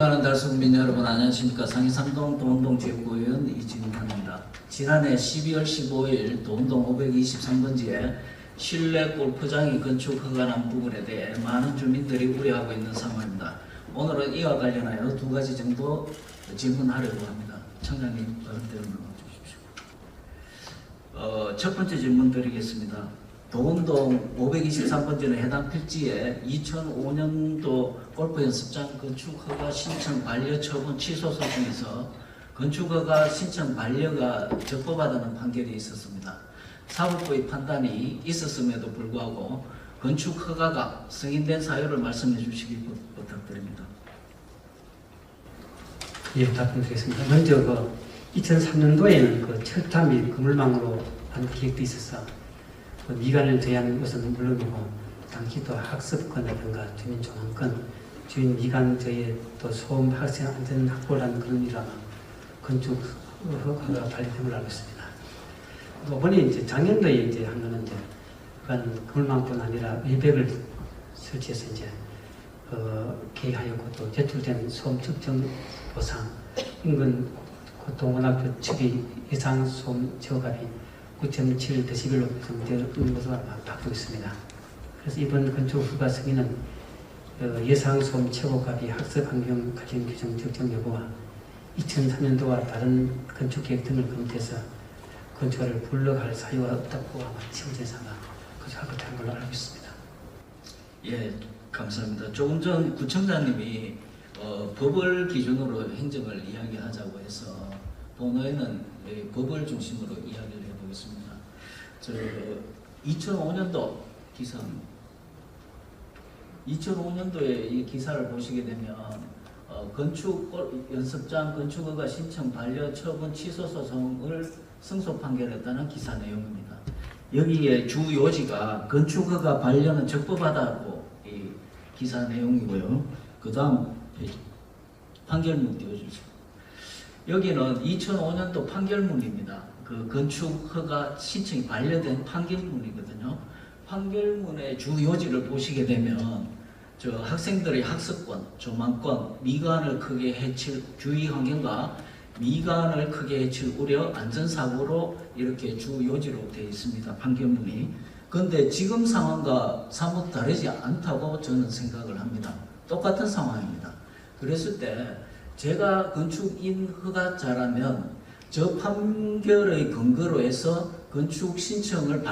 하는 달성민 여러분 안녕하십니까. 상해삼동 도운동 지역구의원 이진환입니다. 지난해 12월 15일 도운동 523번지에 실내 골프장이 건축 허가난 부분에 대해 많은 주민들이 우려하고 있는 상황입니다. 오늘은 이와 관련하여 두 가지 정도 질문하려고 합니다. 청장님 발언대로 주십시오. 첫 번째 질문 드리겠습니다. 도운동 523번지는 해당 필지에 2005년도 골프 연습장 건축 허가 신청 반려 처분 취소 소송에서 건축 허가 신청 반려가 적법하다는 판결이 있었습니다. 사법부의 판단이 있었음에도 불구하고 건축 허가가 승인된 사유를 말씀해 주시기 부탁드립니다. 예, 답변드리겠습니다. 먼저 2003년도에는 철탑 및 그물망으로 한 계획도 있어서 미관을 제한 것은 물론이고 당시 또 학습권이라든가 주민 조망권, 주민 미관 저희 또 소음 학생 안전 확보라는 그런 일화가 건축 허가가 발령된 걸로 알고 있습니다. 이번에 이제 작년도에 이제 한 거는 이제 그간 그물망뿐 아니라 외벽을 설치해서 이제 계획하였고 또 제출된 소음 측정 보상 인근 고동원학교 측의 예상 소음 제어값이 9.7dB로 정되는 것으로 바뀌고 있습니다. 그래서 이번 건축 허가 승인은 예상 소음 최고값이 학습 환경 가정 규정 적정 여부와 2003년도와 다른 건축 계획 등을 검토해서 건축가를 불러갈 사유가 없다고 아마 지구대사가 건축할 것한 걸로 알고 있습니다. 예, 감사합니다. 조금 전 구청장님이 법을 기준으로 행정을 이야기하자고 해서 본회의는 법을 중심으로 이야기를 해보겠습니다. 2005년도 기사입니다. 2005년도에 이 기사를 보시게 되면 건축 연습장 건축허가 신청 반려 처분 취소 소송을 승소 판결했다는 기사 내용입니다. 여기에 주 요지가 건축허가 반려는 적법하다고 이 기사 내용이고요. 그 다음 판결문 띄워주세요. 여기는 2005년도 판결문입니다. 그 건축허가 신청이 반려된 판결문이거든요. 판결문의 주 요지를 보시게 되면 학생들의 학습권, 조망권, 미관을 크게 해칠 주의 환경과 미관을 크게 해칠 우려, 안전사고로 이렇게 주 요지로 되어 있습니다. 판결문이. 그런데 지금 상황과 사뭇 다르지 않다고 저는 생각을 합니다. 똑같은 상황입니다. 그랬을 때 제가 건축인 허가자라면 저 판결의 근거로 해서 건축 신청을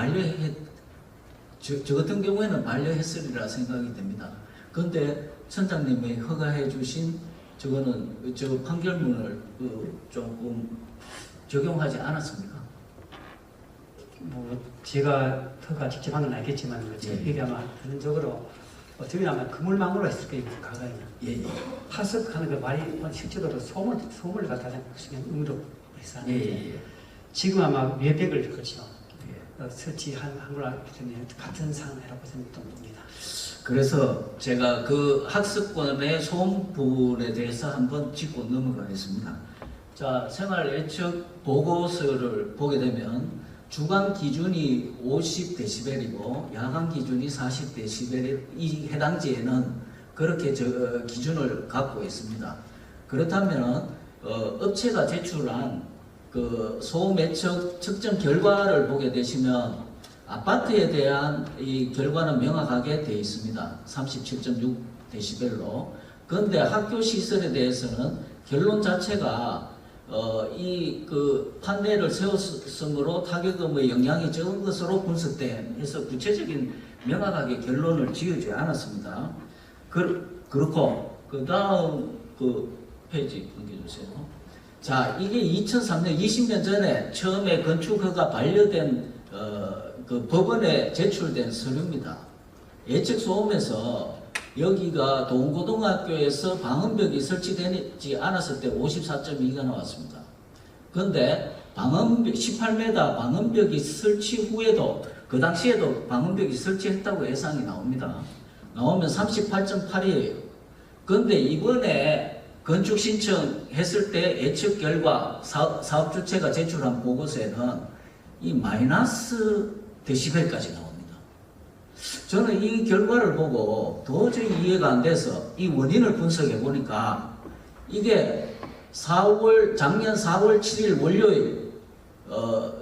저 같은 경우에는 반려했으리라 생각이 됩니다. 그런데 선장님이 허가해 주신 저 판결문을 조금 적용하지 않았습니까? 제가 허가 직접 한 건 알겠지만 이게 아마 전적으로 어쩌면 아마 그물망으로 했을 거예요. 과거에는. 예. 하석하는 그 말이 실제로도 소음을 갖다 쓰면 의미로 해서 하는데 지금 아마 외벽을 그렇죠. 설치한 걸로 알기 때문에 같은 상황이라고 생각됩니다. 그래서 제가 그 학습권의 소음 부분에 대해서 한번 짚고 넘어가겠습니다. 자, 생활 예측 보고서를 보게 되면 주간 기준이 50dB이고 야간 기준이 40dB 이 해당지에는 그렇게 기준을 갖고 있습니다. 그렇다면 업체가 제출한 그 소음 예측 측정 결과를 보게 되시면 아파트에 대한 이 결과는 명확하게 되어 있습니다. 37.6dB로. 그런데 학교 시설에 대해서는 결론 자체가 그 판넬을 세웠으므로 타격음의 영향이 적은 것으로 분석된 해서 구체적인 명확하게 결론을 지어주지 않았습니다. 그렇고 그 다음 그 페이지 넘겨주세요. 자, 이게 2003년 20년 전에 처음에 건축허가 반려된 그 법원에 제출된 서류입니다. 예측 소음에서 여기가 도운고등학교에서 방음벽이 설치되지 않았을 때 54.2가 나왔습니다. 그런데 18m 방음벽이 설치 후에도 그 당시에도 방음벽이 설치했다고 예상이 나옵니다. 나오면 38.8이에요. 그런데 이번에 건축 신청했을 때 예측 결과 사업 주체가 제출한 보고서에는 이 마이너스 데시벨까지 나옵니다. 저는 이 결과를 보고 도저히 이해가 안 돼서 이 원인을 분석해 보니까 이게 작년 4월 7일 월요일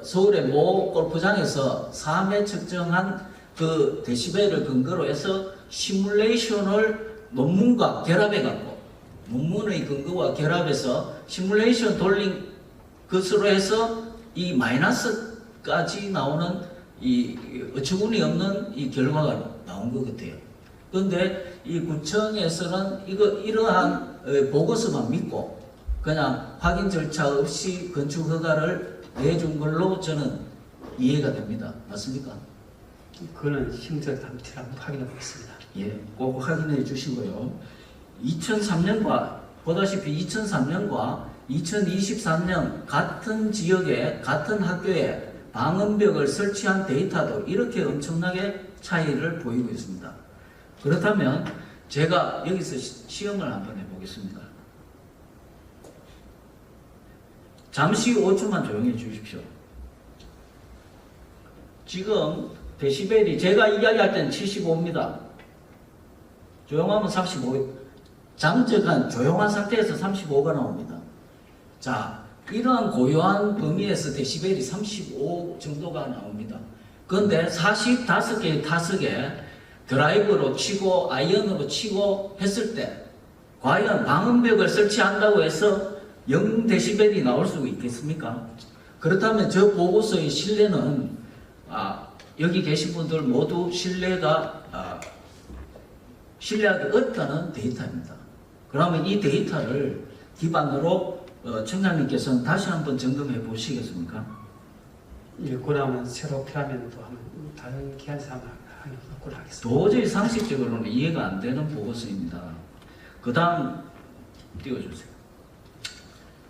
서울의 모 골프장에서 3회 측정한 그 데시벨을 근거로 해서 시뮬레이션을 논문과 결합해갖고 논문의 근거와 결합해서 시뮬레이션 돌린 것으로 해서 이 마이너스까지 나오는 이 어처구니 없는 이 결과가 나온 것 같아요. 그런데 이 구청에서는 이러한 보고서만 믿고 그냥 확인 절차 없이 건축 허가를 내준 걸로 저는 이해가 됩니다. 맞습니까? 그거는 심적으로 한번 확인해 보겠습니다. 예, 꼭 확인해 주시고요. 2003년과 보다시피 2003년과 2023년 같은 지역에 같은 학교에 방음벽을 설치한 데이터도 이렇게 엄청나게 차이를 보이고 있습니다. 그렇다면 제가 여기서 시험을 한번 해보겠습니다. 잠시 5초만 조용히 주십시오. 지금 데시벨이 제가 이야기할 때는 75입니다. 조용하면 35, 잠적한 조용한 상태에서 35가 나옵니다. 자, 이러한 고요한 범위에서 데시벨이 35 정도가 나옵니다. 그런데 45개의 타석에 드라이브로 치고 아이언으로 치고 했을 때 과연 방음벽을 설치한다고 해서 0데시벨이 나올 수 있겠습니까? 그렇다면 저 보고서의 신뢰는 여기 계신 분들 모두 신뢰하기 어렵다는 데이터입니다. 그러면 이 데이터를 기반으로 청장님께서는 다시 한번 점검해 보시겠습니까? 읽고 나면 새로 필요하면 또 한번 다른 기관에서 한번 하겠습니다. 도저히 상식적으로는 이해가 안 되는 보고서입니다. 그 다음 띄워주세요.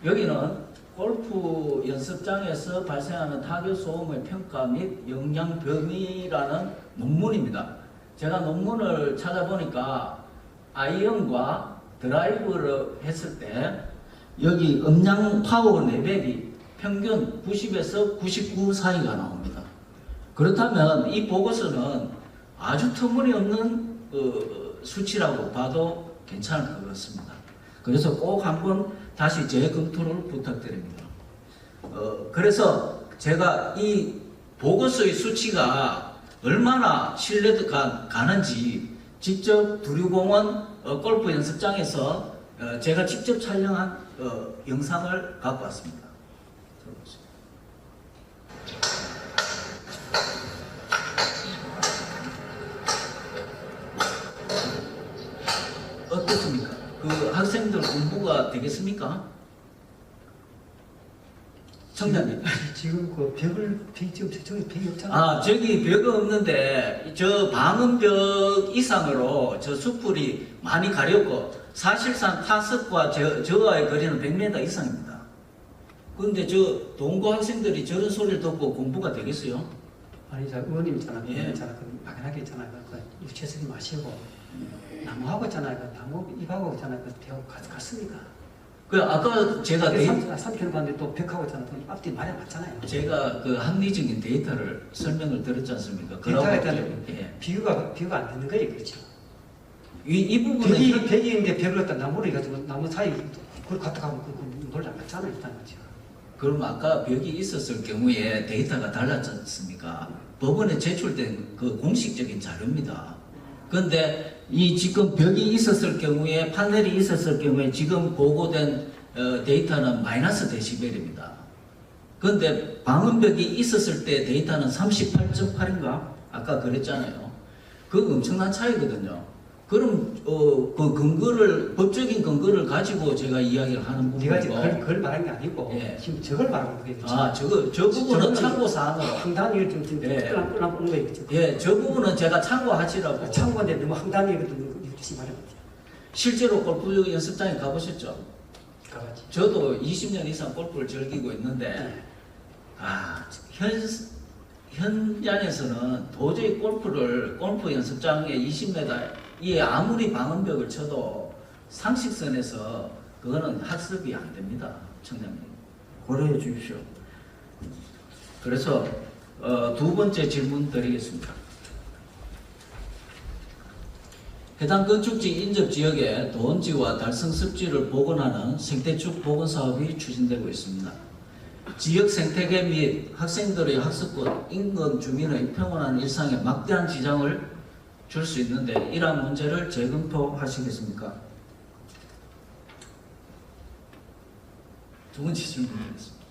여기는 골프 연습장에서 발생하는 타격 소음의 평가 및 영향 범위라는 논문입니다. 제가 논문을 찾아보니까 아이언과 드라이브를 했을 때 여기 음량 파워 레벨이 평균 90에서 99 사이가 나옵니다. 그렇다면 이 보고서는 아주 터무니없는 수치라고 봐도 괜찮을 것 같습니다. 그래서 꼭 한번 다시 재검토를 부탁드립니다. 그래서 제가 이 보고서의 수치가 얼마나 신뢰가 가는지 직접 두류공원 골프 연습장에서 제가 직접 촬영한 영상을 갖고 왔습니다. 어떻습니까? 그 학생들 공부가 되겠습니까? 청장님. 지금 그 저기 벽이 없잖아요. 저기 벽은 없는데 저 방음벽 이상으로 저 숲풀이 많이 가렸고 사실상 타석과 저와의 거리는 100m 이상입니다. 그런데 저 동고 학생들이 저런 소리를 듣고 공부가 되겠어요? 아니, 저 의원님 있잖아요. 예. 그 막연하게 있잖아요. 그 유치해서기 마시고 나무하고 있잖아요. 그 나무 잎하고 있잖아요. 그 대하고 같습니까? 그 아까 제가 3km 가는데 또 벽하고 있잖아요. 또 앞뒤 말이 맞잖아요. 제가 그 합리적인 데이터를 설명을 드렸지 않습니까? 데이터에 따른 예. 비교가 안 되는 거예요, 그렇죠? 이 부분은 벽이 있는데 벽을 갖다 나무를 해가지고 나무 사이 그걸 갖다 가면 그 놀지 안 맞잖아요, 일단 그렇죠. 그럼 아까 벽이 있었을 경우에 데이터가 달랐지 않습니까? 법원에 제출된 그 공식적인 자료입니다. 그런데 이 지금 벽이 있었을 경우에 파넬이 있었을 경우에 지금 보고된 데이터는 마이너스 데시벨입니다. 그런데 방음벽이 있었을 때 데이터는 38.8인가? 아까 그랬잖아요. 그거 엄청난 차이거든요. 그럼 그 법적인 근거를 가지고 제가 이야기를 하는 네가 부분이고. 지금 그걸 말한 게 아니고 예. 지금 저걸 말하는 거예요. 저 부분은 참고 사항으로. 황당히 좀 끌어놓은 거예요. 예, 저 부분은 제가 참고하시라고. 참고인데 너무 황당히 유치시 말해요. 실제로 골프 연습장에 가보셨죠? 가봤지. 저도 20년 이상 골프를 즐기고 있는데, 현장에서는 도저히 골프 연습장에 20m, 이에 아무리 방음벽을 쳐도 상식선에서 그거는 학습이 안 됩니다. 청장님. 고려해 주십시오. 그래서, 두 번째 질문 드리겠습니다. 해당 건축지 인접 지역에 도원지와 달성 습지를 복원하는 생태축 복원 사업이 추진되고 있습니다. 지역 생태계 및 학생들의 학습권, 인근 주민의 평온한 일상에 막대한 지장을 줄 수 있는데 이러한 문제를 재검토하시겠습니까? 두 번째 질문드리겠습니다.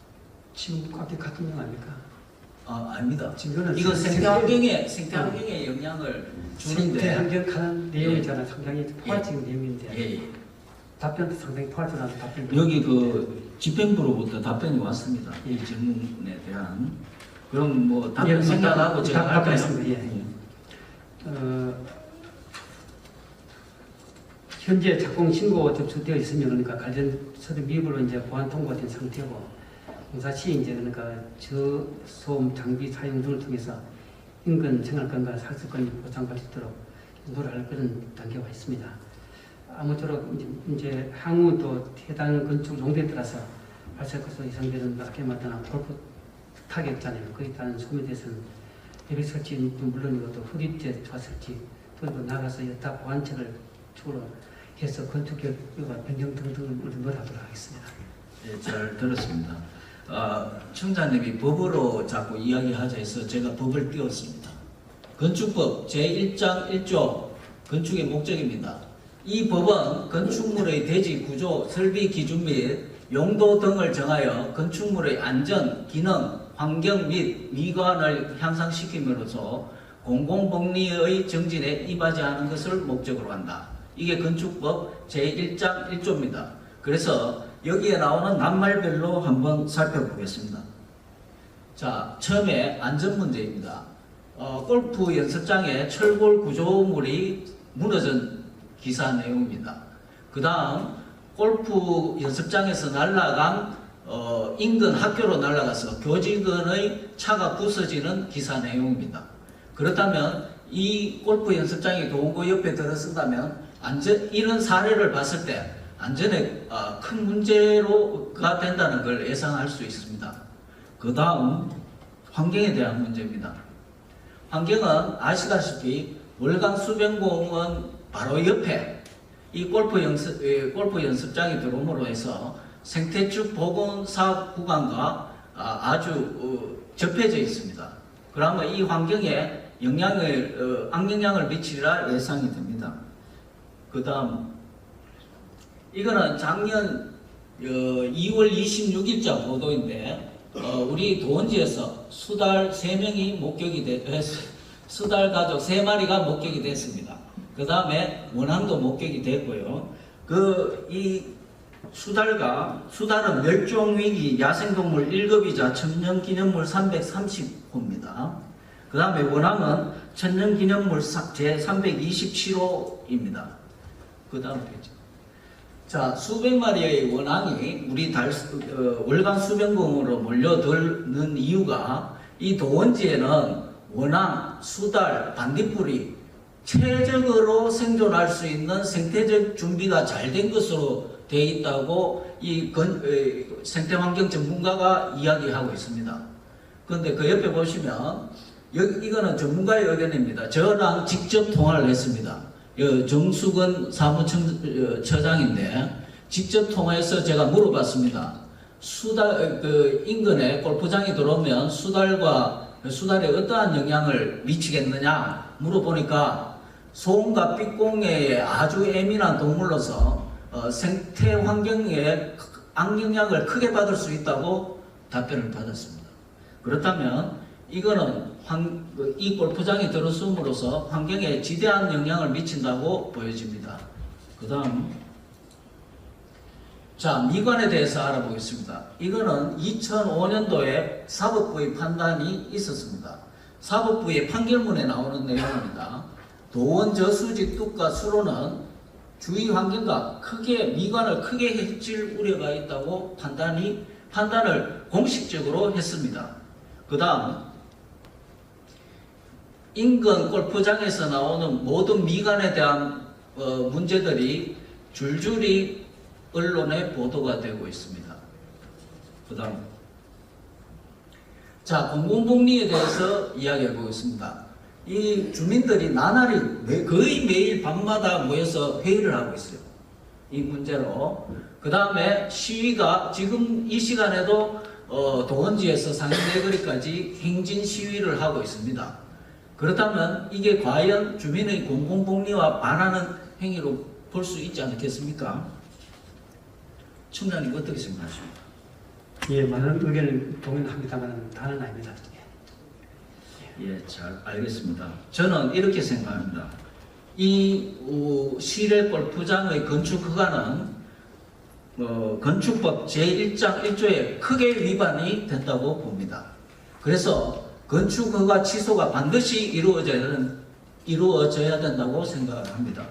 지금 앞에 같은 명 아닙니까? 아닙니다. 지금 이건 생태환경에 영향을 주는데 생태환경 하는 내용이잖아요. 상당히 포괄적인 내용인데 예. 답변도 상당히 포괄적인 답변. 여기 그 집행부로부터 답변이 왔습니다. 이 질문에 대한. 그럼 뭐 답변 생각하고 제가 할까요? 답변했습니다. 현재 착공 신고 접수되어 있으면 그러니까 관련 서류 미흡으로 이제 보안 통과된 상태고 공사시 이제 그러니까 저소음 장비 사용 등을 통해서 인근 생활권과 학습권이 보장받을 수 있도록 노력할 그런 단계가 있습니다. 아무쪼록 이제 향후도 해당 건축 용도에 따라서 발생해서 예상되는 아케마다나 골프 타격잖아요. 거기에 따른 소음에 대해서는 예비 설치는 물론이고 또 흡입제 조화 설치 그리고 나가서 여타 보완책을 추구로 해서 건축 결과 변경 등등을 노력하도록 하겠습니다. 예, 잘 들었습니다. 청자님이 법으로 자꾸 이야기하자 해서 제가 법을 띄웠습니다. 건축법 제1장 1조 건축의 목적입니다. 이 법은 건축물의 대지 구조, 설비 기준 및 용도 등을 정하여 건축물의 안전, 기능, 환경 및 미관을 향상시킴으로써 공공복리의 정진에 이바지 하는 것을 목적으로 한다. 이게 건축법 제1장 1조입니다. 그래서 여기에 나오는 낱말별로 한번 살펴보겠습니다. 자, 처음에 안전 문제입니다. 골프 연습장에 철골 구조물이 무너진 기사 내용입니다. 그 다음 골프 연습장에서 날아간 인근 학교로 날아가서 교직원의 차가 부서지는 기사 내용입니다. 그렇다면 이 골프 연습장이 도원구 옆에 들어선다면 이런 사례를 봤을 때 안전에 큰 문제가 된다는 걸 예상할 수 있습니다. 그 다음 환경에 대한 문제입니다. 환경은 아시다시피 월강 수변공원 바로 옆에 이 골프 연습장이 들어옴으로 해서 생태축 복원 사업 구간과 아주 접해져 있습니다. 그러면 이 환경에 악영향을 미치리라 예상이 됩니다. 그 다음 이거는 작년 2월 26일자 보도인데 우리 도원지에서 수달 3명이 수달 가족 3마리가 목격이 됐습니다. 그 다음에 원앙도 목격이 됐고요. 이 수달은 멸종위기 야생동물 1급이자 천년기념물 330호입니다. 그 다음에 원앙은 천년기념물 제327호입니다. 그 다음 페이지. 자, 수백 마리의 원앙이 우리 월강 수변공으로 몰려드는 이유가 이 도원지에는 원앙, 수달, 반딧불이 최적으로 생존할 수 있는 생태적 준비가 잘 된 것으로 되어 있다고 이 생태환경 전문가가 이야기하고 있습니다. 그런데 그 옆에 보시면 이거는 전문가의 의견입니다. 저랑 직접 통화를 했습니다. 정수근 사무처장인데 직접 통화해서 제가 물어봤습니다. 인근에 골프장이 들어오면 수달에 어떠한 영향을 미치겠느냐 물어보니까 소음과 빛공해에 아주 예민한 동물로서 생태 환경에 악영향을 크게 받을 수 있다고 답변을 받았습니다. 그렇다면 이거는 이 골프장이 들어섬으로써 환경에 지대한 영향을 미친다고 보여집니다. 그 다음 자, 미관에 대해서 알아보겠습니다. 이거는 2005년도에 사법부의 판단이 있었습니다. 사법부의 판결문에 나오는 내용입니다. 도원 저수지 뚝과 수로는 주위 환경과 미관을 크게 해칠 우려가 있다고 판단을 공식적으로 했습니다. 그 다음 인근 골프장에서 나오는 모든 미관에 대한 문제들이 줄줄이 언론에 보도가 되고 있습니다. 그 다음 자, 공공복리에 대해서 이야기해 보겠습니다. 이 주민들이 나날이 거의 매일 밤마다 모여서 회의를 하고 있어요. 이 문제로. 그 다음에 시위가 지금 이 시간에도 도원지에서 상인대거리까지 행진 시위를 하고 있습니다. 그렇다면 이게 과연 주민의 공공복리와 반하는 행위로 볼 수 있지 않겠습니까? 청장님 어떻게 생각하십니까? 예, 많은 의견을 동의합니다만 다는 아닙니다. 예, 잘 알겠습니다. 저는 이렇게 생각합니다. 이 시내 골프장의 건축 허가는 건축법 제1장 1조에 크게 위반이 됐다고 봅니다. 그래서 건축 허가 취소가 반드시 이루어져야 된다고 생각합니다.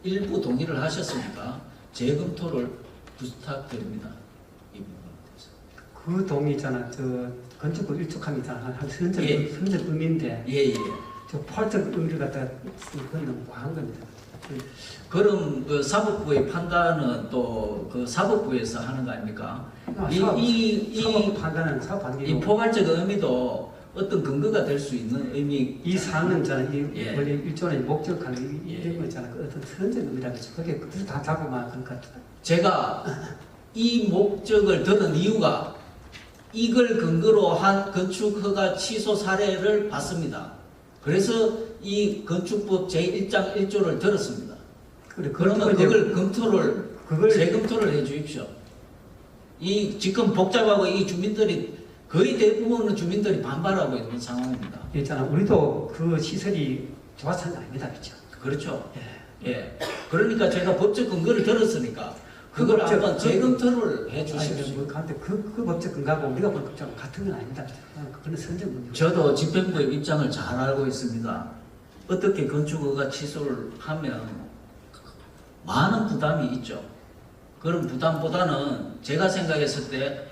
일부 동의를 하셨으니까 재검토를 부탁드립니다. 이 부분에 대해서. 그 동의 있잖아. 저 건축법 일촉함 있잖아. 한 선적 예. 의미인데 예. 저 포괄적 의미를 갖다 그건 너무 과한 겁니다. 그럼 그 사법부의 판단은 또 그 사법부에서 하는 거 아닙니까? 사법 판단은 사법 이 판결이고 포괄적 의미도 어떤 근거가 될 수 있는 의미. 이 사안은 있잖아. 예. 원래 일종의 목적하는 예. 이런 거 있잖아. 그 어떤 선적 의미라고 그게 그래서 다 잡으면 그럴 것 같아. 제가 이 목적을 들은 이유가 이걸 근거로 한 건축 허가 취소 사례를 봤습니다. 그래서 이 건축법 제1장 1조를 들었습니다. 그러면 그걸 재검토를 해 주십시오. 이 지금 복잡하고 이 주민들이 거의 대부분의 주민들이 반발하고 있는 상황입니다. 있잖아. 우리도 그 시설이 좋아서는 아닙니다. 그렇죠? 그렇죠. 예. 예. 그러니까 제가 법적 근거를 들었으니까 그걸 한번 재검토를 해 주십시오. 근데 그 법적 근거하고 우리가 볼 법적 같은 건 아닙니다. 그건 선적 문제. 저도 집행부의 입장을 잘 알고 있습니다. 어떻게 건축허가 취소를 하면 많은 부담이 있죠. 그런 부담보다는 제가 생각했을 때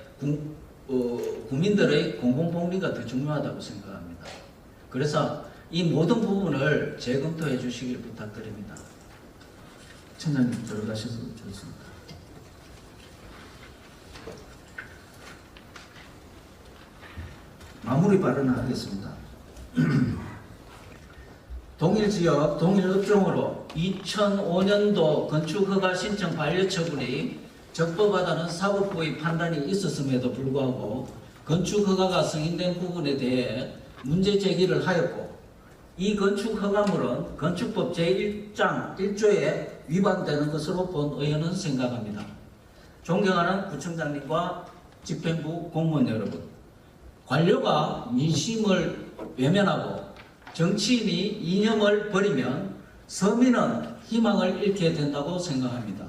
국민들의 공공복리가 더 중요하다고 생각합니다. 그래서 이 모든 부분을 재검토해 주시길 부탁드립니다. 청장님 들어가셔서 좋습니다. 마무리 발언을 하겠습니다. 동일지역, 동일업종으로 2005년도 건축허가 신청 반려처분이 적법하다는 사법부의 판단이 있었음에도 불구하고 건축허가가 승인된 부분에 대해 문제 제기를 하였고 이 건축허가물은 건축법 제1장 1조에 위반되는 것으로 본 의원은 생각합니다. 존경하는 구청장님과 집행부 공무원 여러분, 관료가 민심을 외면하고 정치인이 이념을 버리면 서민은 희망을 잃게 된다고 생각합니다.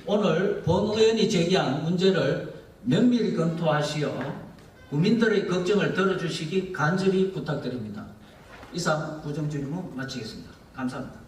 오늘 본 의원이 제기한 문제를 면밀히 검토하시어 국민들의 걱정을 들어주시기 간절히 부탁드립니다. 이상 구정질문 마치겠습니다. 감사합니다.